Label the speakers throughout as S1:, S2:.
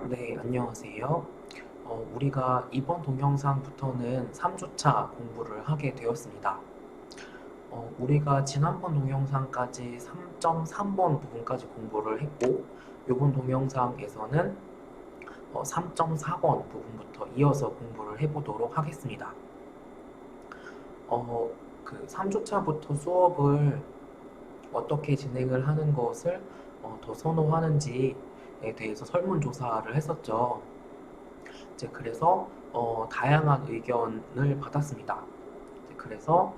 S1: 네, 안녕하세요. 우리가 이번 동영상부터는 3주차 공부를 하게 되었습니다. 우리가 지난번 동영상까지 3.3번 부분까지 공부를 했고, 이번 동영상에서는 3.4번 부분부터 이어서 공부를 해보도록 하겠습니다. 그 3주차부터 수업을 어떻게 진행을 하는 것을 더 선호하는지에 대해서 설문조사를 했었죠. 이제 그래서 다양한 의견을 받았습니다. 이제 그래서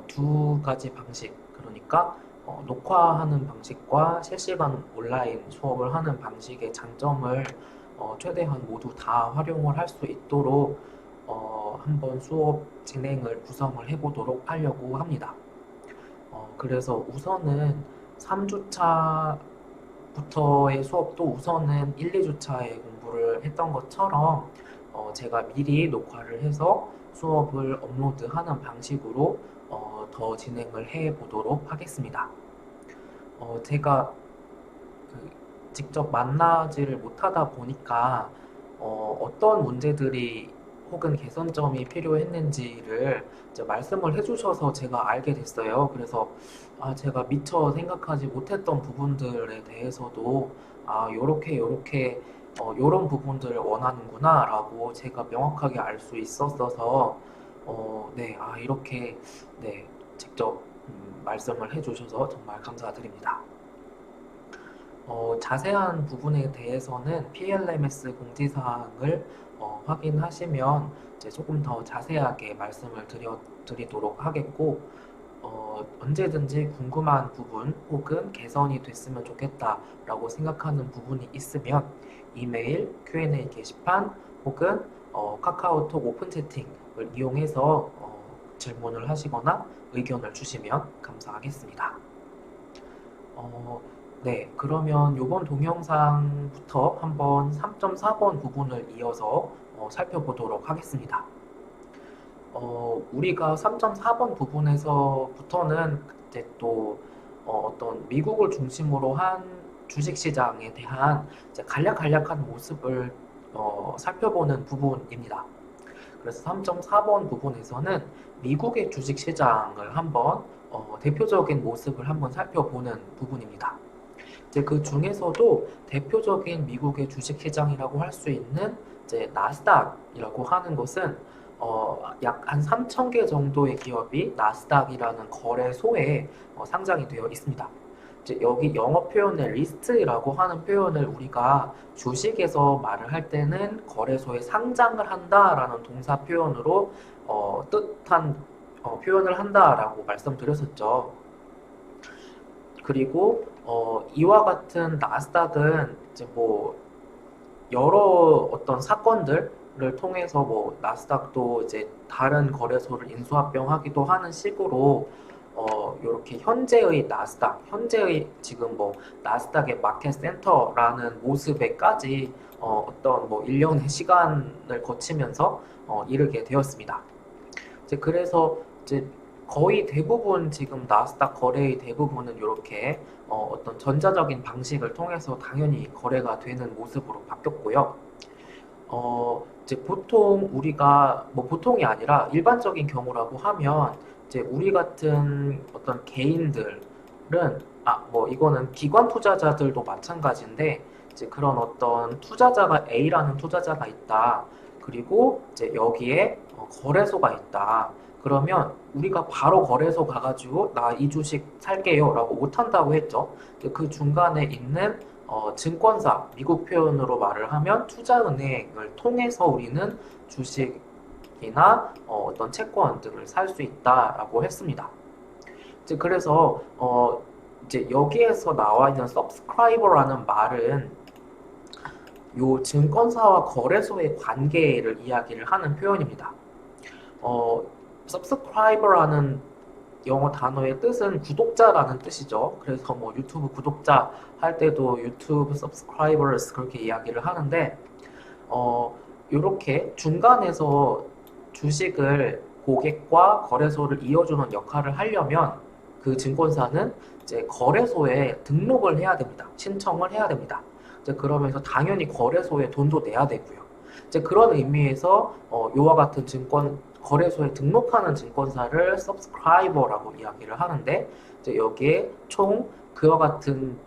S1: 두 가지 방식, 그러니까 녹화하는 방식과 실시간 온라인 수업을 하는 방식의 장점을 최대한 모두 다 활용을 할 수 있도록 한번 수업 진행을 구성을 해보도록 하려고 합니다. 그래서 우선은 3주차부터의 수업도 우선은 1, 2주차에 공부를 했던 것처럼 제가 미리 녹화를 해서 수업을 업로드하는 방식으로 더 진행을 해 보도록 하겠습니다. 제가 그 직접 만나지를 못하다 보니까 어떤 문제들이 혹은 개선점이 필요했는지를 이제 말씀을 해주셔서 제가 알게 됐어요. 그래서 제가 미처 생각하지 못했던 부분들에 대해서도 요렇게 요런 부분들을 원하는구나 라고 제가 명확하게 알 수 있었어서 네, 이렇게 네, 직접 말씀을 해주셔서 정말 감사드립니다. 자세한 부분에 대해서는 PLMS 공지사항을 확인하시면 이제 조금 더 자세하게 말씀을 드리도록 하겠고, 언제든지 궁금한 부분 혹은 개선이 됐으면 좋겠다라고 생각하는 부분이 있으면 이메일, Q&A 게시판 혹은 카카오톡 오픈 채팅을 이용해서 질문을 하시거나 의견을 주시면 감사하겠습니다. 네, 그러면 이번 동영상부터 한번 3.4번 부분을 이어서 살펴보도록 하겠습니다. 우리가 3.4번 부분에서부터는 이제 또 어떤 미국을 중심으로 한 주식시장에 대한 이제 간략한 모습을 살펴보는 부분입니다. 그래서 3.4번 부분에서는 미국의 주식시장을 한번 대표적인 모습을 한번 살펴보는 부분입니다. 이제 그 중에서도 대표적인 미국의 주식시장이라고 할 수 있는 이제 나스닥이라고 하는 것은 약 한 3천 개 정도의 기업이 나스닥이라는 거래소에 상장이 되어 있습니다. 이제 여기 영어 표현의 리스트라고 하는 표현을 우리가 주식에서 말을 할 때는 거래소에 상장을 한다라는 동사 표현으로 뜻한 표현을 한다라고 말씀드렸었죠. 그리고 이와 같은 나스닥은 이제 뭐 여러 어떤 사건들을 통해서 뭐 나스닥도 이제 다른 거래소를 인수합병하기도 하는 식으로 이렇게 현재의 나스닥, 현재의 지금 뭐 나스닥의 마켓 센터라는 모습에까지 어떤 뭐 일련의 시간을 거치면서 이르게 되었습니다. 이제 그래서 이제 거의 대부분 지금 나스닥 거래의 대부분은 이렇게 어떤 전자적인 방식을 통해서 당연히 거래가 되는 모습으로 바뀌었고요. 이제 보통 우리가 뭐 보통이 아니라 일반적인 경우라고 하면 이제 우리 같은 어떤 개인들은 뭐 이거는 기관 투자자들도 마찬가지인데 이제 그런 어떤 투자자가 A라는 투자자가 있다. 그리고 이제 여기에 거래소가 있다. 그러면 우리가 바로 거래소 가가지고 나 이 주식 살게요 라고 못한다고 했죠. 그 중간에 있는 증권사, 미국 표현으로 말을 하면 투자은행을 통해서 우리는 주식이나 어떤 채권 등을 살 수 있다라고 했습니다. 이제 그래서 이제 여기에서 나와 있는 subscriber라는 말은 요 증권사와 거래소의 관계를 이야기를 하는 표현입니다. subscriber라는 영어 단어의 뜻은 구독자라는 뜻이죠. 그래서 뭐 유튜브 구독자 할 때도 유튜브 subscribers 그렇게 이야기를 하는데 이렇게 중간에서 주식을 고객과 거래소를 이어주는 역할을 하려면 그 증권사는 이제 거래소에 등록을 해야 됩니다. 신청을 해야 됩니다. 이제 그러면서 당연히 거래소에 돈도 내야 되고요. 이제 그런 의미에서 요와 같은 거래소에 등록하는 증권사를 subscriber라고 이야기를 하는데, 이제 여기에 총 그와 같은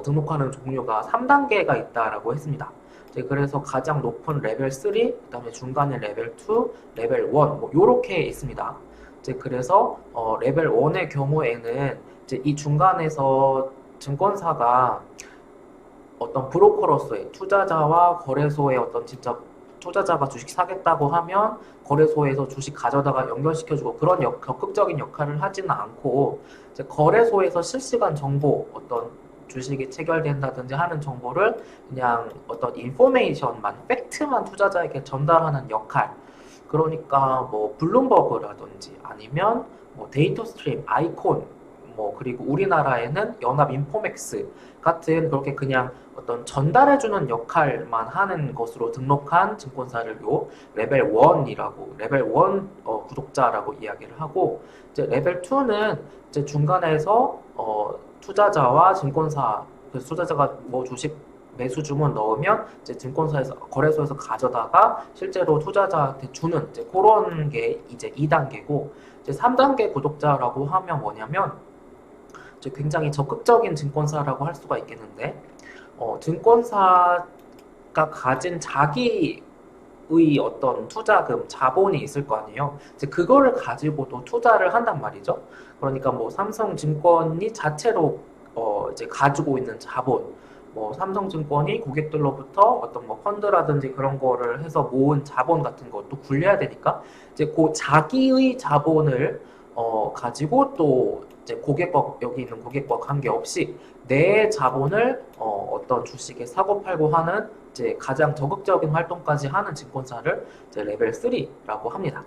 S1: 등록하는 종류가 3단계가 있다라고 했습니다. 이제 그래서 가장 높은 레벨 3, 그다음에 중간에 레벨 2, 레벨 1, 뭐 요렇게 있습니다. 이제 그래서 레벨 1의 경우에는 이제 이 중간에서 증권사가 어떤 브로커로서의 투자자와 거래소의 어떤 진짜 투자자가 주식 사겠다고 하면 거래소에서 주식 가져다가 연결시켜주고 그런 적극적인 역할을 하지는 않고, 이제 거래소에서 실시간 정보, 어떤 주식이 체결된다든지 하는 정보를 그냥 어떤 인포메이션만, 팩트만 투자자에게 전달하는 역할. 그러니까 뭐 블룸버그라든지 아니면 뭐 데이터 스트림, 아이콘, 뭐 그리고 우리나라에는 연합 인포맥스 같은 그렇게 그냥 어떤 전달해주는 역할만 하는 것으로 등록한 증권사를 요 레벨 1이라고, 레벨 1 구독자라고 이야기를 하고, 이제 레벨 2는 이제 중간에서 투자자와 증권사, 그 투자자가 뭐 주식 매수 주문 넣으면 이제 증권사에서 거래소에서 가져다가 실제로 투자자한테 주는 이제 그런 게 이제 2단계고, 이제 3단계 구독자라고 하면 뭐냐면 이제 굉장히 적극적인 증권사라고 할 수가 있겠는데, 증권사가 가진 자기의 어떤 투자금, 자본이 있을 거 아니에요. 이제 그거를 가지고도 투자를 한단 말이죠. 그러니까 뭐 삼성증권이 자체로 이제 가지고 있는 자본, 뭐 삼성증권이 고객들로부터 어떤 뭐 펀드라든지 그런 거를 해서 모은 자본 같은 것도 굴려야 되니까 이제 그 자기의 자본을 가지고 또 이제 고객과 여기 있는 고객과 관계없이 내 자본을 어떤 주식에 사고 팔고 하는 이제 가장 적극적인 활동까지 하는 증권사를 이제 레벨 3라고 합니다.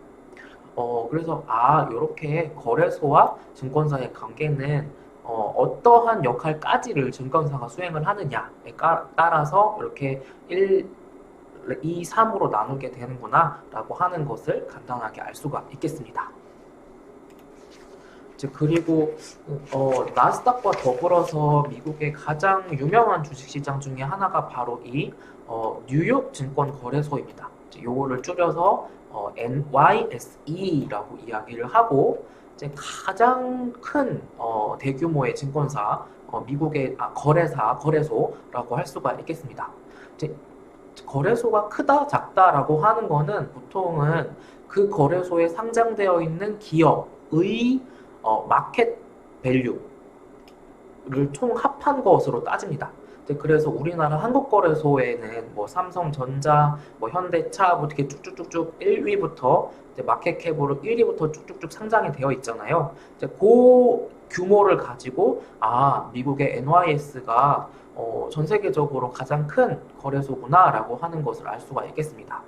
S1: 그래서 이렇게 거래소와 증권사의 관계는 어떠한 역할까지를 증권사가 수행을 하느냐에 따라서 이렇게 1, 2, 3으로 나누게 되는구나 라고 하는 것을 간단하게 알 수가 있겠습니다. 그리고 나스닥과 더불어서 미국의 가장 유명한 주식시장 중에 하나가 바로 이 뉴욕 증권 거래소입니다. 요거를 줄여서 NYSE라고 이야기를 하고, 이제 가장 큰 대규모의 증권사, 미국의 거래소라고 할 수가 있겠습니다. 이제 거래소가 크다 작다라고 하는 거는 보통은 그 거래소에 상장되어 있는 기업의 마켓 밸류를 총합한 것으로 따집니다. 그래서 우리나라 한국거래소에는 뭐 삼성전자, 뭐 현대차, 뭐 이렇게 쭉쭉쭉쭉 1위부터 마켓캡으로 1위부터 쭉쭉쭉 상장이 되어 있잖아요. 그 규모를 가지고 미국의 NYS가 전 세계적으로 가장 큰 거래소구나라고 하는 것을 알 수가 있겠습니다.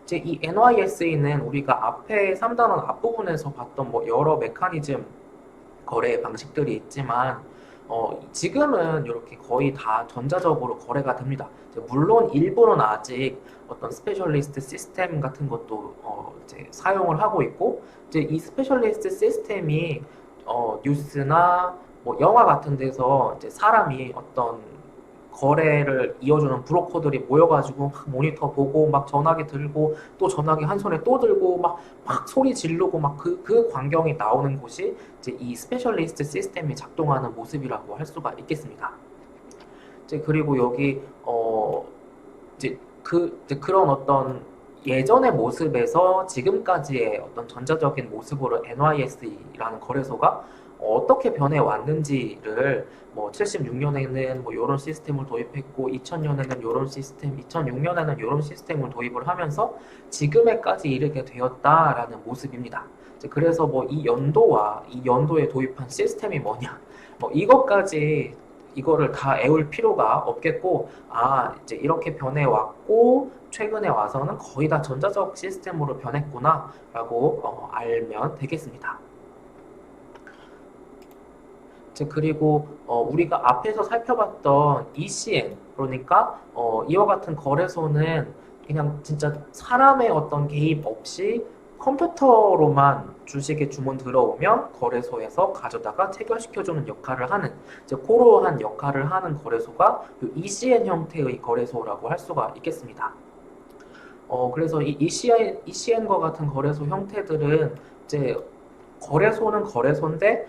S1: 이제 이 NYSE는 우리가 앞에 3단원 앞부분에서 봤던 뭐 여러 메커니즘 거래 방식들이 있지만 지금은 이렇게 거의 다 전자적으로 거래가 됩니다. 물론 일부는 아직 어떤 스페셜리스트 시스템 같은 것도 이제 사용을 하고 있고, 이제 이 스페셜리스트 시스템이 뉴스나 뭐 영화 같은 데서 이제 사람이 어떤 거래를 이어주는 브로커들이 모여가지고 막 모니터 보고 막 전화기 들고 또 전화기 한 손에 또 들고 막 소리 지르고 막 그 광경이 나오는 곳이 이제 이 스페셜리스트 시스템이 작동하는 모습이라고 할 수가 있겠습니다. 이제 그리고 여기 이제 그런 어떤 예전의 모습에서 지금까지의 어떤 전자적인 모습으로 NYSE라는 거래소가 어떻게 변해 왔는지를 뭐 76년에는 뭐 이런 시스템을 도입했고 2000년에는 이런 시스템, 2006년에는 이런 시스템을 도입을 하면서 지금에까지 이르게 되었다라는 모습입니다. 그래서 뭐 이 연도에 도입한 시스템이 뭐냐, 뭐 이거를 다 애울 필요가 없겠고, 이제 이렇게 변해 왔고 최근에 와서는 거의 다 전자적 시스템으로 변했구나라고 알면 되겠습니다. 그리고 우리가 앞에서 살펴봤던 ECN, 그러니까 이와 같은 거래소는 그냥 진짜 사람의 어떤 개입 없이 컴퓨터로만 주식의 주문 들어오면 거래소에서 가져다가 체결시켜주는 역할을 하는 이제 그러한 역할을 하는 거래소가 ECN 형태의 거래소라고 할 수가 있겠습니다. 그래서 이 ECN과 같은 거래소 형태들은 이제 거래소는 거래소인데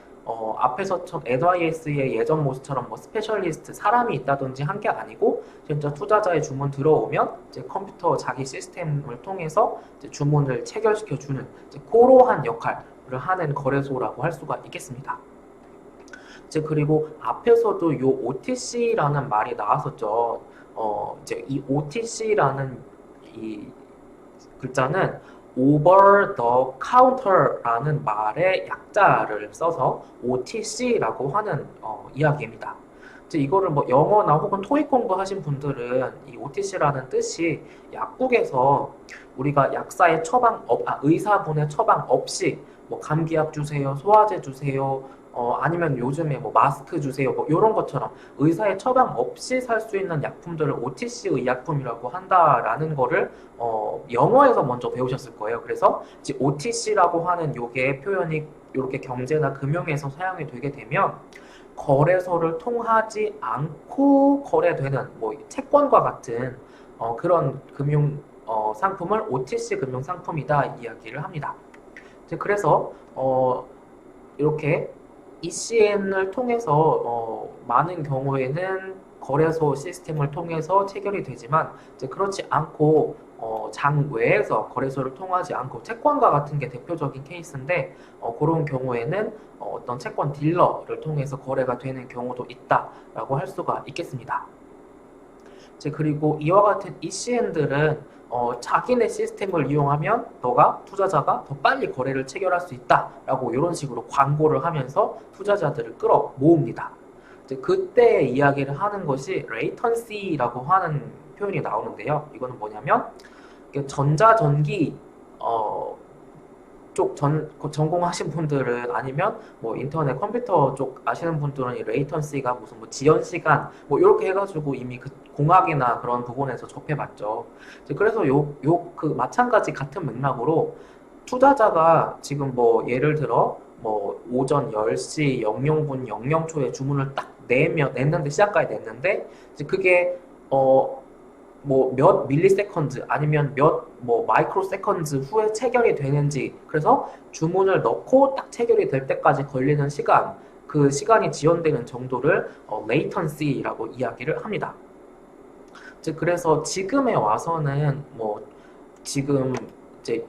S1: 앞에서처럼 NYS의 예전 모습처럼 뭐 스페셜리스트 사람이 있다든지 한 게 아니고 진짜 투자자의 주문 들어오면 이제 컴퓨터 자기 시스템을 통해서 이제 주문을 체결시켜 주는 이제 그러한 역할을 하는 거래소라고 할 수가 있겠습니다. 이제 그리고 앞에서도 요 OTC라는 말이 나왔었죠. 이제 이 OTC라는 이 글자는 over the counter라는 말의 약자를 써서 OTC라고 하는 이야기입니다. 이제 이거를 뭐 영어나 혹은 토익 공부하신 분들은 이 OTC라는 뜻이 약국에서 우리가 약사의 의사분의 처방 없이 뭐 감기약 주세요, 소화제 주세요, 아니면 요즘에 뭐 마스크 주세요, 뭐 이런 것처럼 의사의 처방 없이 살 수 있는 약품들을 OTC 의약품이라고 한다라는 거를 영어에서 먼저 배우셨을 거예요. 그래서 이제 OTC라고 하는 요게 표현이 이렇게 경제나 금융에서 사용이 되게 되면 거래소를 통하지 않고 거래되는 뭐 채권과 같은 그런 금융 상품을 OTC 금융 상품이다 이야기를 합니다. 이제 그래서 이렇게 ECN을 통해서 많은 경우에는 거래소 시스템을 통해서 체결이 되지만 이제 그렇지 않고 장 외에서 거래소를 통하지 않고 채권과 같은 게 대표적인 케이스인데 그런 경우에는 어떤 채권 딜러를 통해서 거래가 되는 경우도 있다라고 할 수가 있겠습니다. 이제 그리고 이와 같은 ECN들은 자기네 시스템을 이용하면 투자자가 더 빨리 거래를 체결할 수 있다라고 이런 식으로 광고를 하면서 투자자들을 끌어 모읍니다. 이제 그때 이야기를 하는 것이 레이턴시라고 하는 표현이 나오는데요. 이거는 뭐냐면 전자전기 쪽 전공하신 분들은 아니면 뭐 인터넷 컴퓨터 쪽 아시는 분들은 이 레이턴시가 무슨 뭐 지연 시간 뭐 이렇게 해가지고 이미 그 공학이나 그런 부분에서 접해봤죠. 그래서 그 마찬가지 같은 맥락으로 투자자가 지금 뭐 예를 들어 뭐 오전 10시 00분 00초에 주문을 딱 냈는데 시작까지 냈는데 이제 그게 뭐 몇 밀리세컨드 아니면 몇 뭐 마이크로 세컨드 후에 체결이 되는지 그래서 주문을 넣고 딱 체결이 될 때까지 걸리는 시간 그 시간이 지연되는 정도를 레이턴시라고 이야기를 합니다. 그래서 지금에 와서는 뭐 지금 이제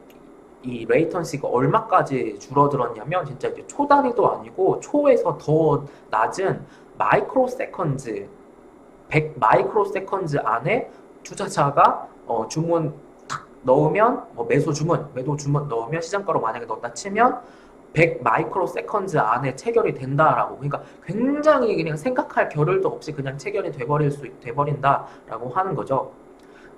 S1: 이 레이턴시가 얼마까지 줄어들었냐면 진짜 이제 초 단위도 아니고 초에서 더 낮은 마이크로 세컨드 100 마이크로 세컨드 안에 투자자가 주문 탁 넣으면 매도 주문 넣으면 시장가로 만약에 넣었다 치면 100 마이크로 세컨드 안에 체결이 된다라고 그러니까 굉장히 그냥 생각할 겨를도 없이 그냥 체결이 돼버린다라고 하는 거죠.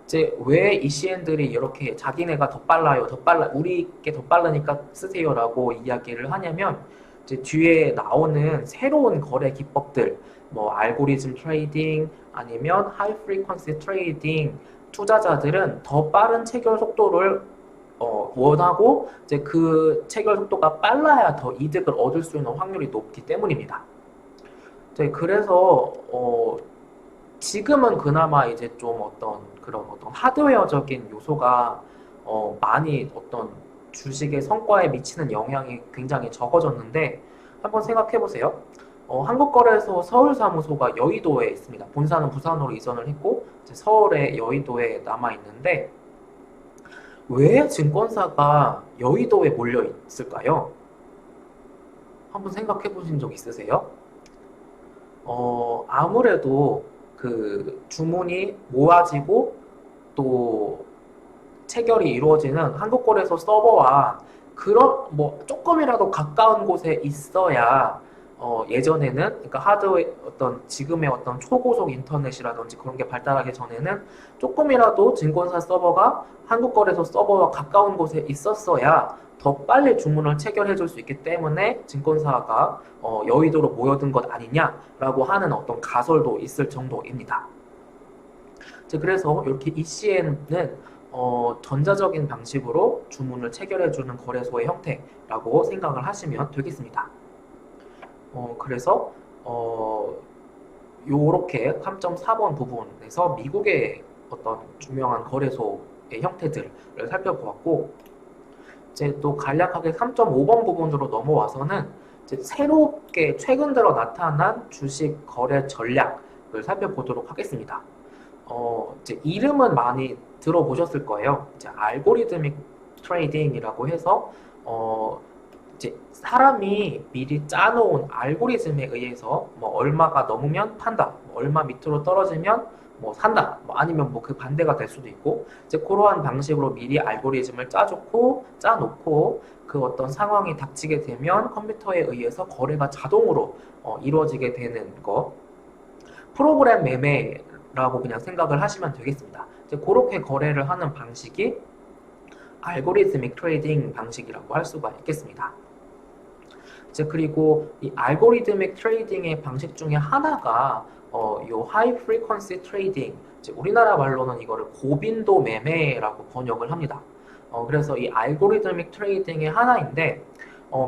S1: 이제 왜 ECN들이 이렇게 자기네가 더 빨라요, 우리께 더 빠르니까 쓰세요라고 이야기를 하냐면 이제 뒤에 나오는 새로운 거래 기법들 뭐 알고리즘 트레이딩 아니면 하이 프리퀀시 트레이딩 투자자들은 더 빠른 체결 속도를 원하고 이제 그 체결 속도가 빨라야 더 이득을 얻을 수 있는 확률이 높기 때문입니다. 그래서 지금은 그나마 이제 좀 그런 하드웨어적인 요소가 많이 주식의 성과에 미치는 영향이 굉장히 적어졌는데 한번 생각해 보세요. 한국거래소 서울사무소가 여의도에 있습니다. 본사는 부산으로 이전을 했고 서울의 여의도에 남아 있는데 왜 증권사가 여의도에 몰려 있을까요? 한번 생각해 보신 적 있으세요? 아무래도 그 주문이 모아지고 또 체결이 이루어지는 한국거래소 서버와 그런 뭐 조금이라도 가까운 곳에 있어야 예전에는 그러니까 지금의 초고속 인터넷이라든지 그런 게 발달하기 전에는 조금이라도 증권사 서버가 한국거래소 서버와 가까운 곳에 있었어야 더 빨리 주문을 체결해 줄 수 있기 때문에 증권사가 여의도로 모여든 것 아니냐라고 하는 가설도 있을 정도입니다. 그래서 이렇게 ECN은 전자적인 방식으로 주문을 체결해주는 거래소의 형태라고 생각을 하시면 되겠습니다. 그래서 요렇게 3.4번 부분에서 미국의 어떤 유명한 거래소의 형태들을 살펴보았고, 이제 또 간략하게 3.5번 부분으로 넘어와서는 이제 새롭게 최근 들어 나타난 주식 거래 전략을 살펴보도록 하겠습니다. 이제 이름은 많이 들어보셨을 거예요. 이제 알고리드믹 트레이딩이라고 해서 이제 사람이 미리 짜놓은 알고리즘에 의해서 뭐 얼마가 넘으면 판다, 뭐 얼마 밑으로 떨어지면 뭐 산다, 뭐 아니면 뭐 그 반대가 될 수도 있고, 이제 그러한 방식으로 미리 알고리즘을 짜놓고 그 어떤 상황이 닥치게 되면 컴퓨터에 의해서 거래가 자동으로 이루어지게 되는 거, 프로그램 매매라고 그냥 생각을 하시면 되겠습니다. 이제 그렇게 거래를 하는 방식이 알고리즘믹 트레이딩 방식이라고 할 수가 있겠습니다. 이제 그리고 이 알고리즘믹 트레이딩의 방식 중에 하나가 요 하이 프리퀀시 트레이딩, 이제 우리나라 말로는 이거를 고빈도 매매라고 번역을 합니다. 그래서 이 알고리즘믹 트레이딩의 하나인데,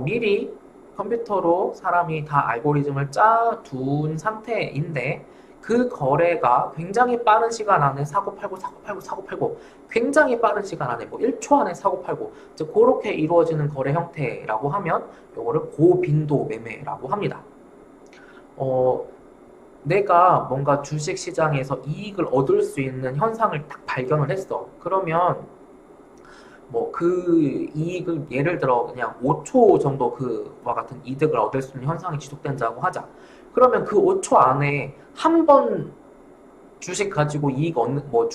S1: 미리 컴퓨터로 사람이 다 알고리즘을 짜둔 상태인데, 그 거래가 굉장히 빠른 시간 안에 사고 팔고 굉장히 빠른 시간 안에 뭐 1초 안에 사고 팔고, 이제 그렇게 이루어지는 거래 형태라고 하면 요거를 고빈도 매매라고 합니다. 내가 뭔가 주식 시장에서 이익을 얻을 수 있는 현상을 딱 발견을 했어. 그러면 뭐 그 이익을 예를 들어 그냥 5초 정도 그와 같은 이득을 얻을 수 있는 현상이 지속된다고 하자. 그러면 그 5초 안에 한 번 주식 가지고 이익 얻는 뭐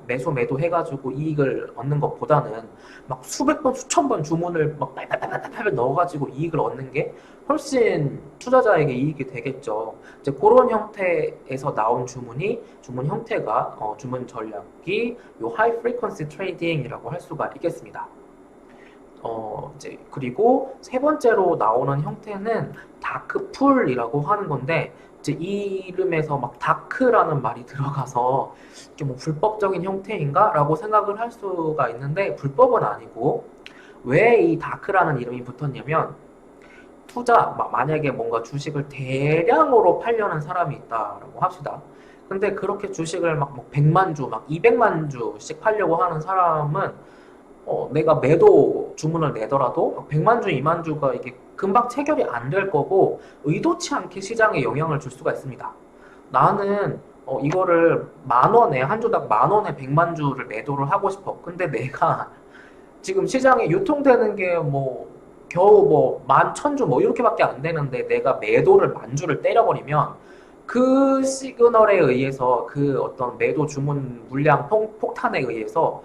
S1: 매수 매도 해가지고 이익을 얻는 것보다는 막 수백 번 수천 번 주문을 막 빨빨빨빨빨 넣어가지고 이익을 얻는 게 훨씬 투자자에게 이익이 되겠죠. 이제 그런 형태에서 나온 주문 형태가 주문 전략이 요 하이 프리퀀시 트레이딩이라고 할 수가 있겠습니다. 이제 그리고 세 번째로 나오는 형태는 다크풀이라고 하는 건데, 이제 이 이름에서 막 다크라는 말이 들어가서 이게 뭐 불법적인 형태인가? 라고 생각을 할 수가 있는데, 불법은 아니고, 왜 이 다크라는 이름이 붙었냐면, 만약에 뭔가 주식을 대량으로 팔려는 사람이 있다라고 합시다. 근데 그렇게 주식을 막 100만 주, 막 200만 주씩 팔려고 하는 사람은 내가 매도 주문을 내더라도 100만 주, 2만 주가 이게 금방 체결이 안 될 거고, 의도치 않게 시장에 영향을 줄 수가 있습니다. 나는 이거를 만 원에, 한 주당 만 원에 100만 주를 매도를 하고 싶어. 근데 내가 지금 시장에 유통되는 게 뭐 겨우 뭐 11,000주 뭐 이렇게밖에 안 되는데, 내가 매도를 만 주를 때려버리면 그 시그널에 의해서, 그 어떤 매도 주문 물량 폭탄에 의해서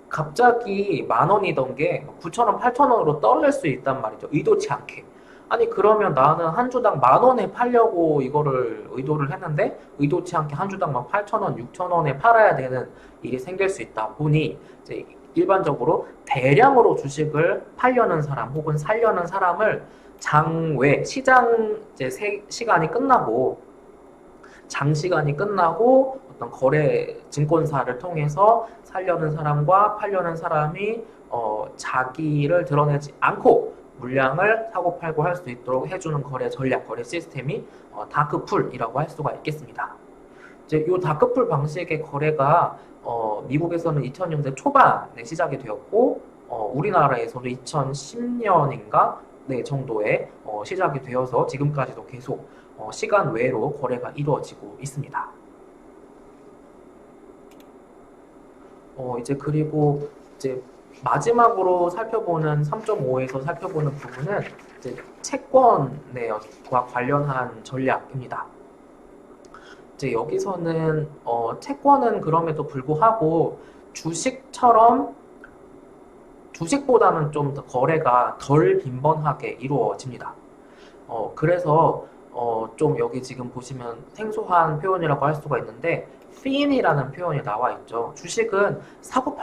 S1: 갑자기 만 원이던 게 9,000원, 8,000원으로 떨어질 수 있단 말이죠. 의도치 않게. 아니, 그러면 나는 한 주당 만 원에 팔려고 이거를 의도를 했는데, 의도치 않게 한 주당 막 8,000원, 6,000원에 팔아야 되는 일이 생길 수 있다 보니, 이제 일반적으로 대량으로 주식을 팔려는 사람 혹은 살려는 사람을 장외, 시간이 끝나고, 장시간이 끝나고 어떤 거래 증권사를 통해서 살려는 사람과 팔려는 사람이 자기를 드러내지 않고 물량을 사고 팔고 할 수 있도록 해주는 거래 전략, 거래 시스템이 다크풀이라고 할 수가 있겠습니다. 이제 이 다크풀 방식의 거래가 미국에서는 2000년대 초반에 시작이 되었고, 우리나라에서도 2010년인가 네, 정도에 시작이 되어서 지금까지도 계속 시간 외로 거래가 이루어지고 있습니다. 이제 그리고 이제 마지막으로 살펴보는 3.5에서 살펴보는 부분은 이제 채권과 관련한 전략입니다. 이제 여기서는 채권은 그럼에도 불구하고 주식보다는 좀 더 거래가 덜 빈번하게 이루어집니다. 그래서 좀 여기 지금 보시면 생소한 표현이라고 할 수가 있는데, fee이라는 표현이 나와 있죠. 주식은 사고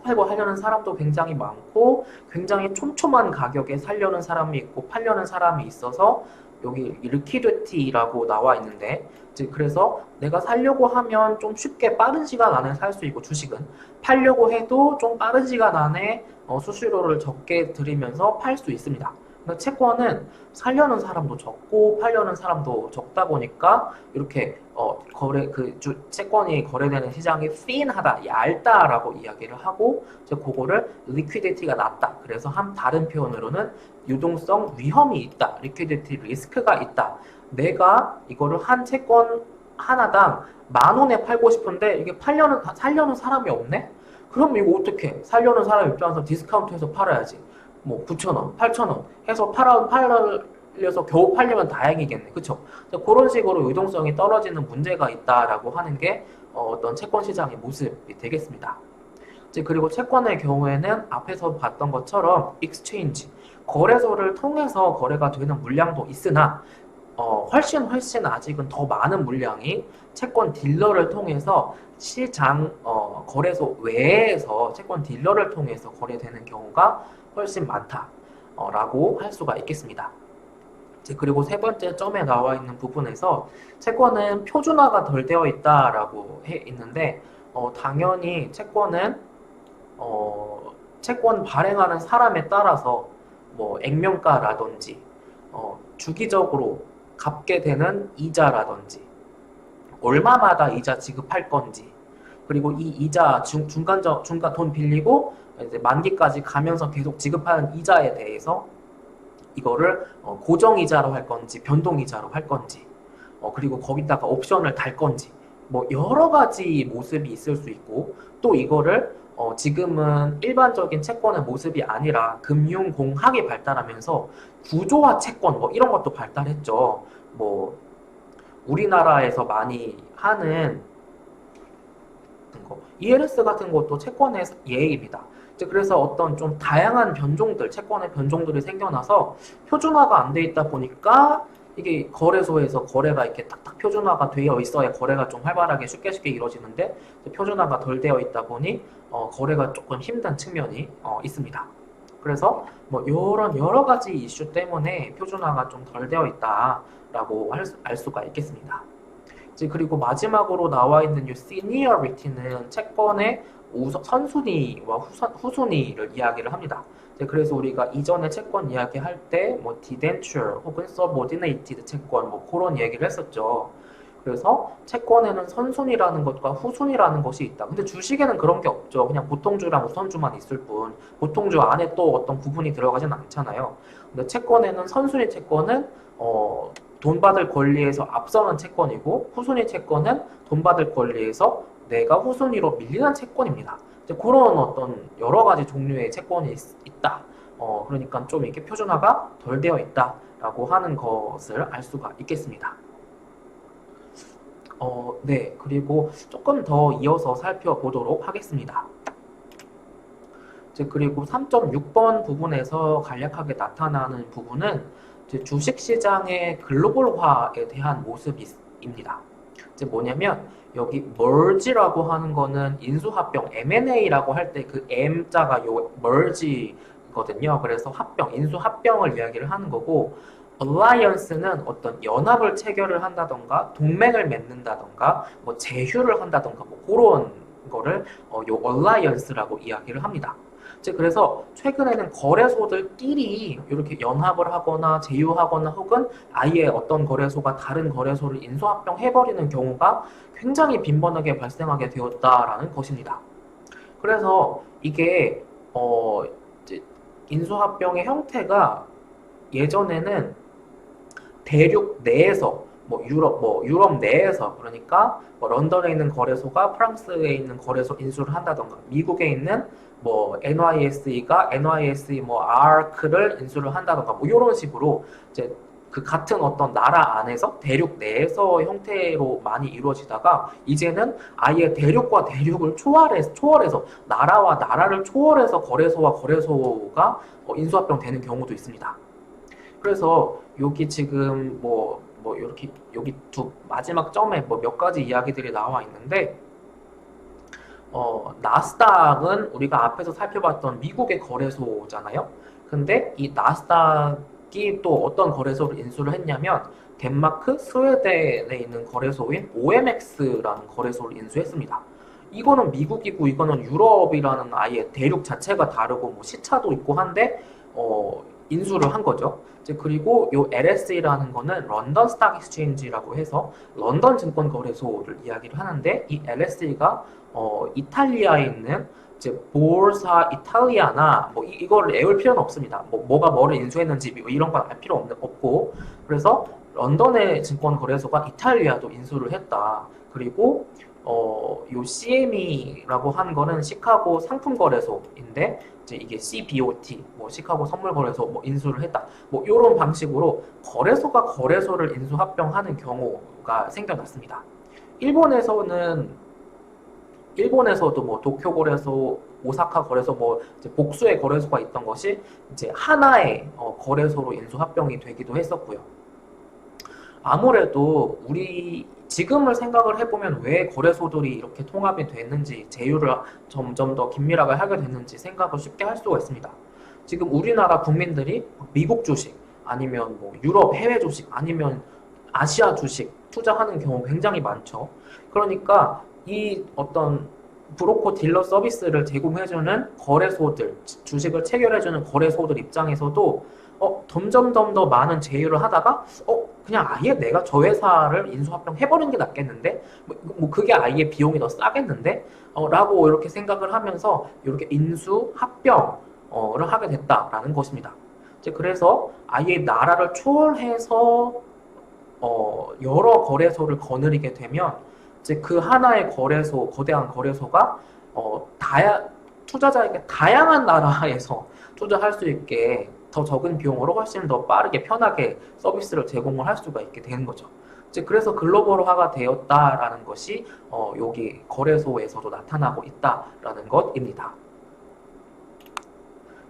S1: 팔고 하려는 사람도 굉장히 많고, 굉장히 촘촘한 가격에 사려는 사람이 있고 팔려는 사람이 있어서 여기 liquidity라고 나와 있는데, 즉 그래서 내가 살려고 하면 좀 쉽게 빠른 시간 안에 살 수 있고, 주식은 팔려고 해도 좀 빠른 시간 안에 수수료를 적게 들이면서 팔 수 있습니다. 그러니까 채권은 살려는 사람도 적고 팔려는 사람도 적다 보니까 이렇게 채권이 거래되는 시장이 thin하다, 얇다라고 이야기를 하고, 이제 그거를 liquidity가 낮다. 그래서 다른 표현으로는 유동성 위험이 있다, liquidity 리스크가 있다. 내가 이거를 한 채권 하나당 10,000원에 팔고 싶은데 이게 살려는 사람이 없네? 그럼 이거 어떻게? 살려는 사람 입장에서 디스카운트해서 팔아야지. 뭐 9,000원, 8,000원 해서 팔려서 겨우 팔리면 다행이겠네. 그쵸? 그런 식으로 유동성이 떨어지는 문제가 있다라고 하는 게 어떤 채권 시장의 모습이 되겠습니다. 그리고 채권의 경우에는 앞에서 봤던 것처럼 exchange, 거래소를 통해서 거래가 되는 물량도 있으나 훨씬 아직은 더 많은 물량이 채권 딜러를 통해서 시장 거래소 외에서 채권 딜러를 통해서 거래되는 경우가 훨씬 많다라고 할 수가 있겠습니다. 그리고 세 번째 점에 나와 있는 부분에서 채권은 표준화가 덜 되어 있다라고 해 있는데, 당연히 채권은 채권 발행하는 사람에 따라서 뭐 액면가라든지 주기적으로 갚게 되는 이자라든지 얼마마다 이자 지급할 건지, 그리고 이 이자 중간 돈 빌리고 이제 만기까지 가면서 계속 지급하는 이자에 대해서 이거를 고정 이자로 할 건지 변동 이자로 할 건지, 그리고 거기다가 옵션을 달 건지, 뭐 여러 가지 모습이 있을 수 있고, 또 이거를 지금은 일반적인 채권의 모습이 아니라 금융공학이 발달하면서 구조화 채권 뭐 이런 것도 발달했죠. 뭐 우리나라에서 많이 하는 거, ELS 같은 것도 채권의 예입니다. 그래서 어떤 좀 다양한 채권의 변종들이 생겨나서 표준화가 안 돼 있다 보니까 이게 거래소에서 거래가 이렇게 탁탁 표준화가 되어 있어야 거래가 좀 활발하게 쉽게 이루어지는데, 표준화가 덜 되어 있다 보니 거래가 조금 힘든 측면이 있습니다. 그래서 뭐 이런 여러 가지 이슈 때문에 표준화가 좀 덜 되어 있다라고 알 수가 있겠습니다. 그리고 마지막으로 나와 있는 이 seniority는 채권의 선순위와 후순위를 이야기를 합니다. 그래서 우리가 이전에 채권 이야기할 때 뭐 debenture 혹은 subordinated 채권 뭐 그런 얘기를 했었죠. 그래서 채권에는 선순위라는 것과 후순위라는 것이 있다. 근데 주식에는 그런 게 없죠. 그냥 보통주랑 우선주만 있을 뿐, 보통주 안에 또 어떤 구분이 들어가진 않잖아요. 근데 채권에는 선순위 채권은 돈 받을 권리에서 앞서는 채권이고, 후순위 채권은 돈 받을 권리에서 내가 후순위로 밀리는 채권입니다. 그런 어떤 여러 가지 종류의 채권이 있다. 그러니까 좀 이렇게 표준화가 덜 되어 있다라고 하는 것을 알 수가 있겠습니다. 네. 그리고 조금 더 이어서 살펴보도록 하겠습니다. 그리고 3.6번 부분에서 간략하게 나타나는 부분은 주식시장의 글로벌화에 대한 모습입니다. 뭐냐면 여기 merge라고 하는 거는 인수합병, M&A라고 할 때 그 M자가 요 merge거든요. 그래서 인수합병을 이야기를 하는 거고, alliance는 어떤 연합을 체결을 한다던가 동맹을 맺는다던가 뭐 제휴를 한다던가 뭐 그런 거를 요 alliance라고 이야기를 합니다. 그래서 최근에는 거래소들끼리 이렇게 연합을 하거나 제휴하거나 혹은 아예 어떤 거래소가 다른 거래소를 인수합병해버리는 경우가 굉장히 빈번하게 발생하게 되었다라는 것입니다. 그래서 이게 이제 인수합병의 형태가 예전에는 대륙 내에서 유럽 내에서, 그러니까 뭐 런던에 있는 거래소가 프랑스에 있는 거래소 인수를 한다던가, 미국에 있는 뭐 NYSE가 NYSE 뭐 ARC를 인수를 한다던가 뭐 이런 식으로 이제 그 같은 어떤 나라 안에서 대륙 내에서 형태로 많이 이루어지다가, 이제는 아예 대륙과 대륙을 초월해서 나라와 나라를 초월해서 거래소와 거래소가 인수합병 되는 경우도 있습니다. 그래서 여기 지금 이렇게 여기 마지막 점에 뭐 몇 가지 이야기들이 나와 있는데, 나스닥은 우리가 앞에서 살펴봤던 미국의 거래소잖아요. 근데 이 나스닥 또 어떤 거래소를 인수를 했냐면 덴마크, 스웨덴에 있는 거래소인 OMX라는 거래소를 인수했습니다. 이거는 미국이고 이거는 유럽이라는 아예 대륙 자체가 다르고 뭐 시차도 있고 한데 인수를 한 거죠. 이제 그리고 요 LSE라는 거는 런던 스탁 익스체인지라고 해서 런던 증권 거래소를 이야기를 하는데 이 LSE가 이탈리아에 있는 이제 보르사 이탈리아나 뭐 이거를 외울 필요는 없습니다. 뭐가 뭐를 인수했는지 뭐 이런 건 알 필요 없고 그래서 런던의 증권 거래소가 이탈리아도 인수를 했다. 그리고 요 CME라고 하는 거는 시카고 상품 거래소인데 이제 이게 CBOT 뭐 시카고 선물 거래소 뭐 인수를 했다. 뭐 이런 방식으로 거래소가 거래소를 인수 합병하는 경우가 생겨났습니다. 일본에서도 뭐 도쿄 거래소, 오사카 거래소 뭐 이제 복수의 거래소가 있던 것이 이제 하나의 거래소로 인수 합병이 되기도 했었고요. 아무래도 우리 지금을 생각을 해보면 왜 거래소들이 이렇게 통합이 됐는지 제휴를 점점 더 긴밀하게 하게 됐는지 생각을 쉽게 할 수가 있습니다. 지금 우리나라 국민들이 미국 주식 아니면 뭐 유럽 해외 주식 아니면 아시아 주식 투자하는 경우 굉장히 많죠. 그러니까 이 어떤 브로커 딜러 서비스를 제공해주는 거래소들, 주식을 체결해주는 거래소들 입장에서도 점점 더 많은 제휴를 하다가 그냥 아예 내가 저 회사를 인수합병 해버리는 게 낫겠는데 뭐 그게 아예 비용이 더 싸겠는데 라고 이렇게 생각을 하면서 이렇게 인수합병을 하게 됐다라는 것입니다. 이제 그래서 아예 나라를 초월해서 여러 거래소를 거느리게 되면 이제 그 하나의 거래소, 거대한 거래소가 투자자에게 다양한 나라에서 투자할 수 있게 더 적은 비용으로 훨씬 더 빠르게 편하게 서비스를 제공을 할 수가 있게 되는 거죠. 이제 그래서 글로벌화가 되었다라는 것이 여기 거래소에서도 나타나고 있다라는 것입니다.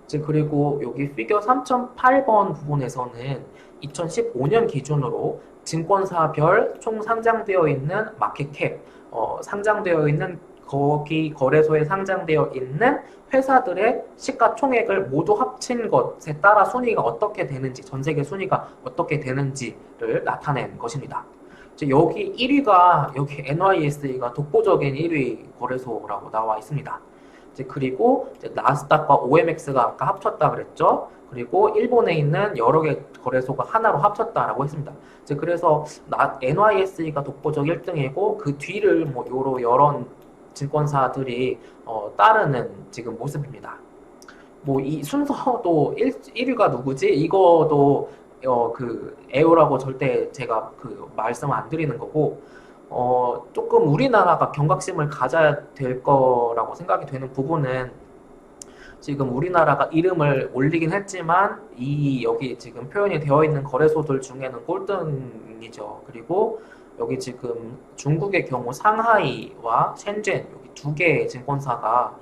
S1: 이제 그리고 여기 피겨 3.8번 부분에서는 2015년 기준으로 증권사별 총 상장되어 있는 마켓캡, 상장되어 있는 거기 거래소에 상장되어 있는 회사들의 시가총액을 모두 합친 것에 따라 순위가 어떻게 되는지, 전 세계 순위가 어떻게 되는지를 나타낸 것입니다. 이제 여기 1위가 여기 NYSE가 독보적인 1위 거래소라고 나와 있습니다. 이제 그리고 이제 나스닥과 OMX가 아까 합쳤다 그랬죠. 그리고 일본에 있는 여러 개 거래소가 하나로 합쳤다라고 했습니다. 이제 그래서 NYSE가 독보적 1등이고 그 뒤를 뭐 여러 증권사들이 따르는 지금 모습입니다. 뭐 이 순서도 1위가 누구지? 이거도 그 에오라고 절대 제가 그 말씀 안 드리는 거고 조금 우리나라가 경각심을 가져야 될 거라고 생각이 되는 부분은 지금 우리나라가 이름을 올리긴 했지만 여기 지금 표현이 되어 있는 거래소들 중에는 꼴등이죠. 그리고 여기 지금 중국의 경우 상하이와 셴젠 여기 두 개의 증권사가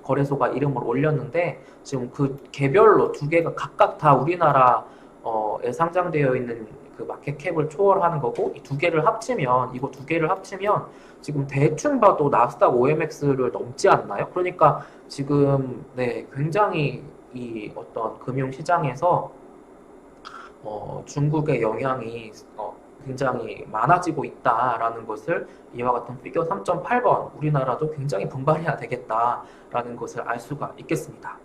S1: 거래소가 이름을 올렸는데 지금 그 개별로 두 개가 각각 다 우리나라에 상장되어 있는 그 마켓캡을 초월하는 거고 이거 두 개를 합치면 지금 대충 봐도 나스닥 OMX를 넘지 않나요? 그러니까 지금 굉장히 이 어떤 금융시장에서 중국의 영향이 굉장히 많아지고 있다라는 것을 이와 같은 피겨 3.8번 우리나라도 굉장히 분발해야 되겠다라는 것을 알 수가 있겠습니다.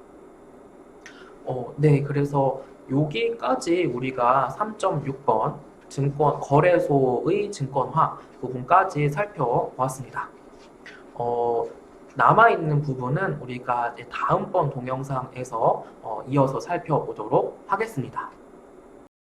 S1: 그래서 여기까지 우리가 3.6번 거래소의 증권화 부분까지 살펴보았습니다. 남아있는 부분은 우리가 다음번 동영상에서 이어서 살펴보도록 하겠습니다.